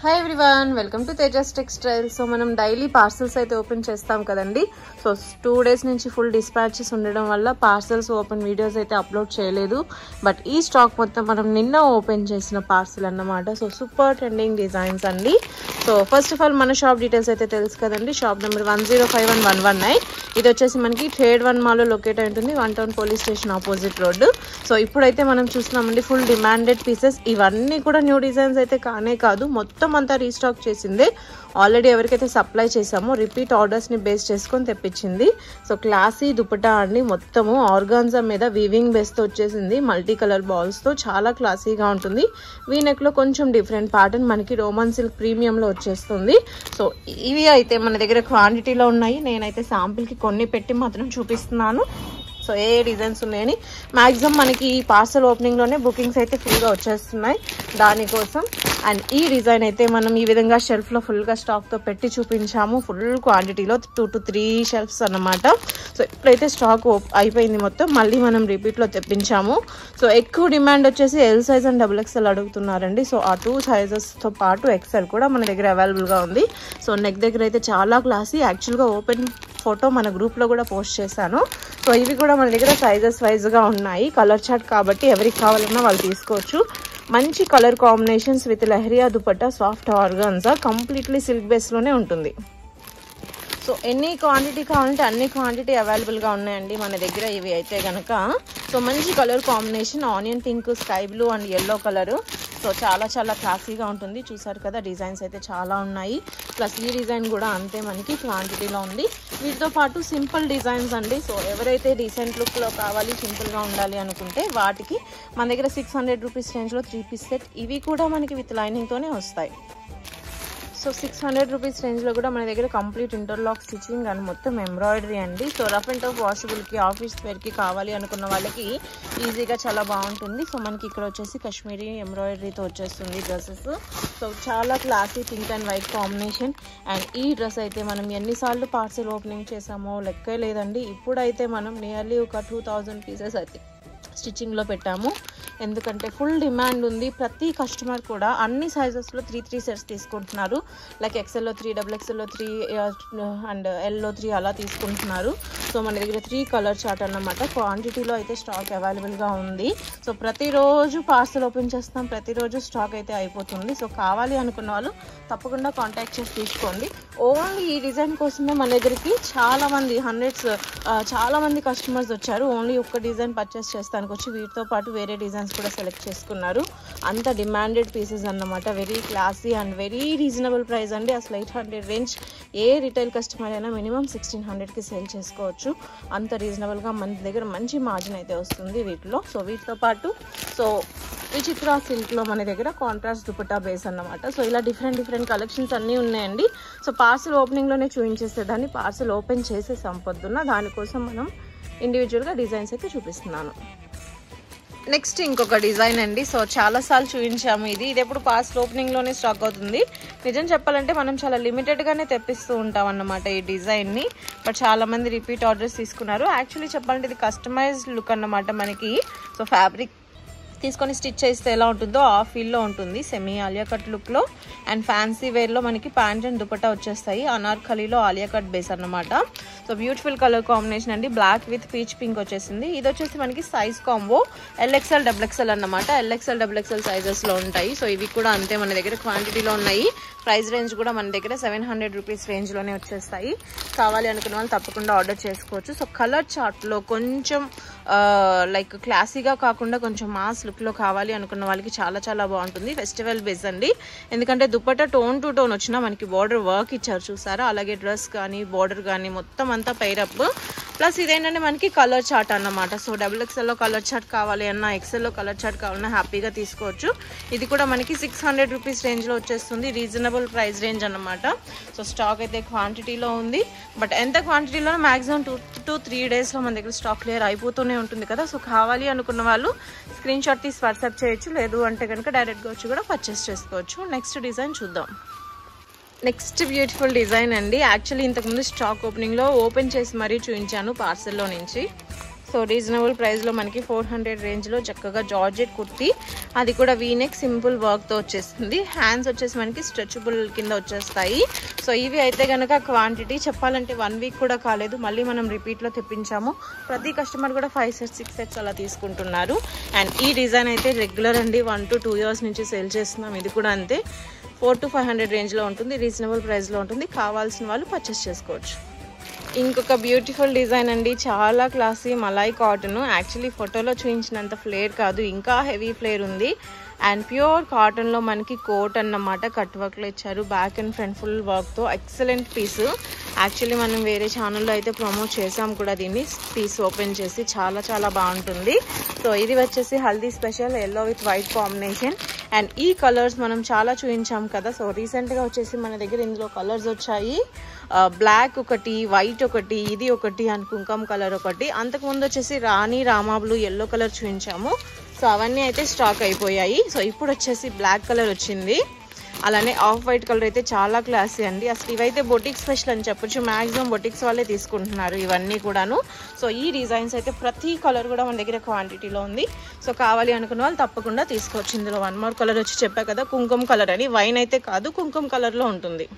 Hi everyone, welcome to Tejas textiles. So మనం daily parcels అయితే open చేస్తాం కదండి. సో 2 days నుంచి ఫుల్ డిస్పాచెస్ ఉండడం వల్ల పార్సల్స్ ఓపెన్ వీడియోస్ అయితే అప్లోడ్ చేయలేదు. బట్ ఈ స్టాక్ మొత్తం మనం నిన్న ఓపెన్ చేసిన పార్సల్ అన్నమాట. సో సూపర్ ట్రెండింగ్ డిజైన్స్ అండి. సో ఫస్ట్ ఆఫ్ ఆల్ మన షాప్ డీటెయిల్స్ అయితే తెలుసు కదండి. Shop number 105119. ఇది వచ్చేసి మనకి ట్రేడ్ 1 మాల్లో లొకేట్ అయి ఉంటుంది, 1 town police station opposite road. So ఇప్పుడైతే మనం చూస్తున్నామండి ఫుల్ డిమాండెడ్ పీసెస్. ఇవన్నీ కూడా న్యూ డిజైన్స్ అయితే కానే కాదు, మొత్తం అంతా రీస్టాక్ చేసిందే. ఆల్రెడీ ఎవరికైతే సప్లై చేసామో రిపీట్ ఆర్డర్స్ని బేస్ చేసుకొని తెప్పించింది. సో క్లాసీ దుపట్టా అండి, మొత్తము ఆర్గాన్జా మీద వీవింగ్ బేస్తో వచ్చేసింది, మల్టీ కలర్ బాల్స్తో చాలా క్లాసీగా ఉంటుంది. వీ నెక్లో కొంచెం డిఫరెంట్ ప్యాటర్న్ మనకి రోమన్ సిల్క్ ప్రీమియంలో వచ్చేస్తుంది. సో ఇవి అయితే మన దగ్గర క్వాంటిటీలో ఉన్నాయి. నేనైతే శాంపిల్కి కొన్ని పెట్టి మాత్రం చూపిస్తున్నాను. సో ఏ డిజైన్స్ ఉన్నాయని మ్యాక్సిమం మనకి ఈ పార్సల్ ఓపెనింగ్లోనే బుకింగ్స్ అయితే ఫుల్గా వచ్చేస్తున్నాయి దానికోసం. అండ్ ఈ డిజైన్ అయితే మనం ఈ విధంగా షెల్ఫ్లో ఫుల్గా స్టాక్తో పెట్టి చూపించాము, ఫుల్ క్వాంటిటీలో 2 to 3 షెల్ఫ్స్ అన్నమాట. సో ఇప్పుడైతే స్టాక్ అయిపోయింది మొత్తం, మళ్ళీ మనం రిపీట్లో తెప్పించాము. సో ఎక్కువ డిమాండ్ వచ్చేసి ఎల్ సైజ్ అండ్ XXL అడుగుతున్నారండి. సో ఆ 2 సైజెస్తో పాటు XL కూడా మన దగ్గర అవైలబుల్గా ఉంది. సో నెక్ దగ్గర అయితే చాలా క్లాసీ. యాక్చువల్గా ఓపెన్ ఫోటో మన గ్రూప్లో కూడా పోస్ట్ చేశాను. సో ఇవి కూడా మన దగ్గర సైజెస్ వైజ్గా ఉన్నాయి. కలర్ చార్ట్ కాబట్టి ఎవరికి కావాలన్నా వాళ్ళు తీసుకోవచ్చు. మంచి colour combinations with leheriya dupatta, soft organza, completely silk బేస్లోనే ఉంటుంది. సో ఎన్ని క్వాంటిటీ కావాలంటే అన్ని క్వాంటిటీ అవైలబుల్గా ఉన్నాయండి మన దగ్గర ఇవి అయితే కనుక. సో మంచి colour combination, onion pink, sky blue and yellow colour. So చాలా చాలా క్లాసీగా ఉంటుంది. చూసారు కదా, డిజైన్స్ అయితే చాలా ఉన్నాయి. ప్లస్ ఈ డిజైన్ కూడా అంతే మనకి క్వాంటిటీలో ఉంది. వీటితో పాటు సింపుల్ డిజైన్స్ అండి. సో ఎవరైతే డీసెంట్ లుక్లో కావాలి, సింపుల్గా ఉండాలి అనుకుంటే వాటికి మన దగ్గర 600 రూపీస్ రేంజ్లో 3 పీస్ సెట్. ఇవి కూడా మనకి విత్ లైనింగ్తోనే వస్తాయి. సో 600 రూపీస్ రేంజ్లో కూడా మన దగ్గర కంప్లీట్ ఇంటర్లాక్ స్టిచ్చింగ్ అండ్ మొత్తం ఎంబ్రాయిడరీ అండి. సో రఫ్ అండ్ టఫ్ వాషబుల్కి, ఆఫీస్ వేర్కి కావాలి అనుకున్న వాళ్ళకి ఈజీగా చాలా బాగుంటుంది. సో మనకి ఇక్కడ వచ్చేసి కాశ్మీరీ ఎంబ్రాయిడరీతో వచ్చేస్తుంది డ్రెస్సెస్. సో చాలా classy pink and white combination. And ఈ డ్రెస్ అయితే మనం ఎన్నిసార్లు పార్సల్ ఓపెనింగ్ చేసామో లెక్కే లేదండి. ఇప్పుడైతే మనం నియర్లీ ఒక 2000 పీసెస్ అయితే స్టిచ్చింగ్లో పెట్టాము. ఎందుకంటే ఫుల్ డిమాండ్ ఉంది. ప్రతి కస్టమర్ కూడా అన్ని సైజెస్లో 3 సెట్స్ తీసుకుంటున్నారు. లైక్ XLలో 3, XXLలో 3 అండ్ Lలో 3 అలా తీసుకుంటున్నారు. సో మన దగ్గర 3 కలర్ చార్ట్ అన్నమాట. క్వాంటిటీలో అయితే స్టాక్ అవైలబుల్గా ఉంది. సో ప్రతిరోజు పార్సల్ ఓపెన్ చేస్తాం, ప్రతిరోజు స్టాక్ అయితే అయిపోతుంది. సో కావాలి అనుకున్న వాళ్ళు తప్పకుండా కాంటాక్ట్ చేసి తీసుకోండి. ఓన్లీ ఈ డిజైన్ కోసమే మన దగ్గరికి చాలా మంది కస్టమర్స్ వచ్చారు. ఓన్లీ ఒక్క డిజైన్ పర్చేస్ చేస్తానికి వచ్చి వీటితో పాటు వేరే డిజైన్స్ కూడా సెలెక్ట్ చేసుకున్నారు. అంత డిమాండెడ్ పీసెస్ అన్నమాట. Very classy and very reasonable price అండి. అసలు 800 రేంజ్ ఏ రిటైల్ కస్టమర్ అయినా మినిమం 1600కి సేల్ చేసుకోవచ్చు. అంత రీజనబుల్గా మన దగ్గర మంచి మార్జిన్ అయితే వస్తుంది వీటిలో. సో వీటితో పాటు సో విచిత్ర సిల్క్లో మన దగ్గర కాంట్రాస్ట్ దుపట్టా బేస్ అన్నమాట. సో ఇలా డిఫరెంట్ కలెక్షన్స్ అన్నీ ఉన్నాయండి. సో పార్సల్ ఓపెనింగ్లోనే చూపించేసేదాన్ని, పార్సల్ ఓపెన్ చేసే సంపొద్దున్న దానికోసం మనం ఇండివిజువల్గా డిజైన్స్ అయితే చూపిస్తున్నాను. నెక్స్ట్ ఇంకొక డిజైన్ అండి. సో చాలాసార్లు చూపించాము. ఇది ఎప్పుడు పార్సల్ ఓపెనింగ్లోనే స్టాక్ అవుతుంది. నిజం చెప్పాలంటే మనం చాలా లిమిటెడ్గానే తెప్పిస్తూ ఉంటాం అన్నమాట ఈ డిజైన్ని. బట్ చాలామంది రిపీట్ ఆర్డర్స్ తీసుకున్నారు. యాక్చువల్లీ చెప్పాలంటే ఇది కస్టమైజ్డ్ లుక్ అన్నమాట మనకి. సో ఫ్యాబ్రిక్ తీసుకొని స్టిచ్ చేస్తే ఎలా ఉంటుందో ఆ ఫీల్లో ఉంటుంది. సెమీ ఆలియా కట్ లుక్లో అండ్ ఫ్యాన్సీ వేర్లో మనకి ప్యాంట్ అండ్ దుపట్టా వచ్చేస్తాయి. అనార్కలీలో ఆలియా కట్ బేస్ అన్నమాట. సో బ్యూటిఫుల్ కలర్ కాంబినేషన్ అండి. బ్లాక్ విత్ పీచ్ పింక్ వచ్చేసింది. ఇది వచ్చేసి మనకి సైజ్ కాంబో LXL, XXL అన్నమాట. LXL, XXL సైజెస్లో ఉంటాయి. సో ఇవి కూడా అంతే మన దగ్గర క్వాంటిటీలో ఉన్నాయి. ప్రైస్ రేంజ్ కూడా మన దగ్గర 700 రూపీస్ రేంజ్లోనే వచ్చేస్తాయి. కావాలి అనుకున్న వాళ్ళు తప్పకుండా ఆర్డర్ చేసుకోవచ్చు. సో కలర్ చార్ట్లో కొంచెం లైక్ క్లాసీగా కాకుండా కొంచెం మాస్ లుక్లో కావాలి అనుకున్న వాళ్ళకి చాలా చాలా బాగుంటుంది. ఫెస్టివల్ బేస్ అండి. ఎందుకంటే దుపట్టా టోన్ టు టోన్ వచ్చినా మనకి బార్డర్ వర్క్ ఇచ్చారు చూసారా. అలాగే డ్రెస్ కానీ బార్డర్ కానీ మొత్తం అంతా పైరప్. ప్లస్ ఇదేంటంటే మనకి కలర్ చార్ట్ అన్నమాట. సో XXLలో కలర్ చార్ట్ కావాలి అన్నా, XLలో కలర్ చార్ట్ కావాలన్నా హ్యాపీగా తీసుకోవచ్చు. ఇది కూడా మనకి 600 రూపీస్ రేంజ్లో వచ్చేస్తుంది. రీజనబుల్ ప్రైస్ రేంజ్ అన్నమాట. సో స్టాక్ అయితే క్వాంటిటీలో ఉంది. బట్ ఎంత క్వాంటిటీలో మ్యాక్సిమం 2 to 3 డేస్లో మన దగ్గర స్టాక్ క్లియర్ అయిపోతూనే ఉంటుంది కదా. సో కావాలి అనుకున్న వాళ్ళు స్క్రీన్ షాట్ తీసి వాట్సాప్ చేయొచ్చు. లేదు అంటే కనుక డైరెక్ట్గా వచ్చి కూడా పర్చేస్ చేసుకోవచ్చు. నెక్స్ట్ డిజైన్ చూద్దాం. నెక్స్ట్ బ్యూటిఫుల్ డిజైన్ అండి. యాక్చువల్లీ ఇంతకుముందు స్టాక్ ఓపెనింగ్లో ఓపెన్ చేసి మరీ చూపించాను పార్సల్లో నుంచి. సో రీజనబుల్ ప్రైస్లో మనకి 400 రేంజ్లో చక్కగా జార్జెట్ కుర్తీ, అది కూడా వీనెక్ సింపుల్ వర్క్తో వచ్చేస్తుంది. హ్యాండ్స్ వచ్చేసి మనకి స్ట్రెచబుల్ కింద వచ్చేస్తాయి. సో ఇవి అయితే కనుక క్వాంటిటీ చెప్పాలంటే 1 వీక్ కూడా కాలేదు, మళ్ళీ మనం రిపీట్లో తెప్పించాము. ప్రతి కస్టమర్ కూడా 5 సెట్స్ 6 సెట్స్ అలా తీసుకుంటున్నారు. అండ్ ఈ డిజైన్ అయితే రెగ్యులర్ అండి, 1 to 2 years నుంచి సేల్ చేస్తున్నాం. ఇది కూడా అంతే, 400 to 500 రేంజ్లో ఉంటుంది, రీజనబుల్ ప్రైస్లో ఉంటుంది. కావాల్సిన వాళ్ళు పర్చేస్ చేసుకోవచ్చు. ఇంకొక బ్యూటిఫుల్ డిజైన్ అండి, చాలా క్లాసీ మలాయ్ కాటన్. యాక్చువల్లీ ఫోటోలో చూపించినంత ఫ్లేర్ కాదు, ఇంకా హెవీ ఫ్లేర్ ఉంది. అండ్ ప్యూర్ కాటన్లో మనకి కోట్ అన్నమాట, కట్ వర్క్లో ఇచ్చారు. బ్యాక్ అండ్ ఫ్రంట్ ఫుల్ వర్క్తో ఎక్సలెంట్ పీస్. యాక్చువల్లీ మనం వేరే ఛానల్లో అయితే ప్రమోట్ చేసాం కూడా దీన్ని, పీస్ ఓపెన్ చేసి చాలా చాలా బాగుంటుంది. సో ఇది వచ్చేసి haldi special yellow with white combination. And ఈ కలర్స్ మనం చాలా చూపించాం కదా. సో రీసెంట్గా వచ్చేసి మన దగ్గర ఇందులో కలర్స్ వచ్చాయి, బ్లాక్ ఒకటి, వైట్ ఒకటి, ఇది ఒకటి అండ్ కుంకుమ కలర్ ఒకటి. అంతకుముందు వచ్చేసి రాణి, రామా బ్లూ, ఎల్లో కలర్ చూపించాము. సో అవన్నీ అయితే స్టాక్ అయిపోయాయి. సో ఇప్పుడు వచ్చేసి బ్లాక్ కలర్ వచ్చింది, అలానే ఆఫ్ వైట్ కలర్ అయితే చాలా క్లాసీ అండి. అసలు ఇవైతే బొటిక్ స్పెషల్ అని చెప్పొచ్చు, మ్యాక్సిమం బొటిక్స్ వాళ్ళే తీసుకుంటున్నారు ఇవన్నీ కూడాను. సో ఈ డిజైన్స్ అయితే ప్రతి కలర్ కూడా మన దగ్గర క్వాంటిటీలో ఉంది. సో కావాలి అనుకున్న వాళ్ళు తప్పకుండా తీసుకోవచ్చు. ఇందులో 1 more కలర్ వచ్చి చెప్పా కదా, కుంకుమ కలర్ అని. వైన్ అయితే కాదు, కుంకుమ కలర్లో ఉంటుంది.